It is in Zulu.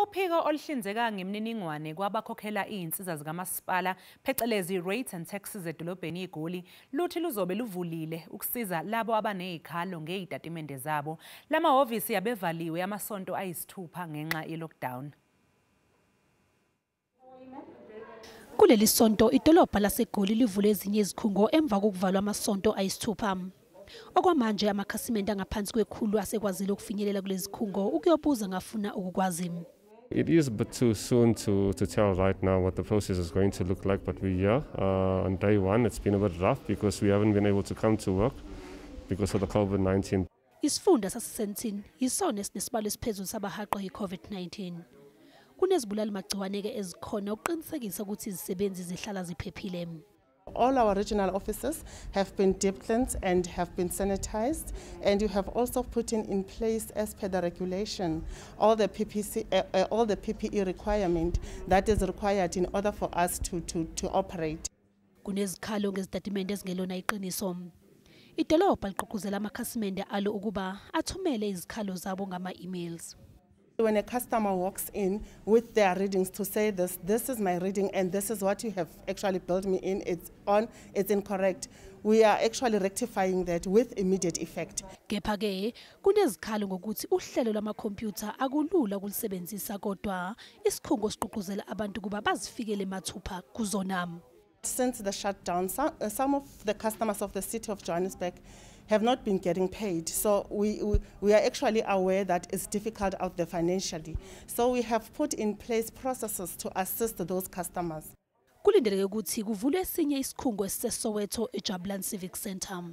Uphiko oluhlinzeka ngeminingwane kwabakhokhela izinsiza zikaMasipala phecelezi rates and taxes edolobheni iGoli luthi luzobe luvulile ukusiza labo abanezikhalo ngezitatimende zabo. Lamahhovisi abevaliwe amasonto ayisithupha ngenxa yeLockdown. Kuleli sonto idolobha laseGoli livule ezinye izikhungo emva kokuvalwa amasonto ayisithupha. Okwamanje amakhasimende angaphansi kwekhulu asekwazile ukufinyelela kulezi zikhungo ukuyobuza ngafuna ukukwazi. It is a bit too soon to tell right now what the process is going to look like, but we're here. On day one, it's been a bit rough because we haven't been able to come to work because of the COVID-19. Isifunda sasesentini yisona esinesibalo esiphezulu sabahaqwa yi-COVID-19. Kunezibulali magciwane ezikhona ukuqinisekisa ukuthi izisebenzi zihlala ziphephile. All our regional offices have been deep cleansed and have been sanitized, and you have also put in place, as per the regulation, all the PPE requirement that is required in order for us to operate. Kunezikhalo ngezitatimende ezingelona iqiniso. Idolobha liqhuquzela amakhasimende alo ukuba athumele izikhalo zabo ngama-emails. When a customer walks in with their readings to say this is my reading and this is what you have actually billed me in, it's incorrect, we are actually rectifying that with immediate effect. Kepha-ke kunezikhalo ngokuthi uhlelo lwamakhompyutha akulula ukulisebenzisa kodwa isikhungo siqhuquzela abantu kuba bazifikele mathupha kuzona. Since the shutdown, some of the customers of the city of Johannesburg have not been getting paid. So we are actually aware that it's difficult out there financially. So we have put in place processes to assist those customers. Kulindeleke ukuthi kuvulwe esinye isikhungo esiseSoweto eJabulani Civic Center.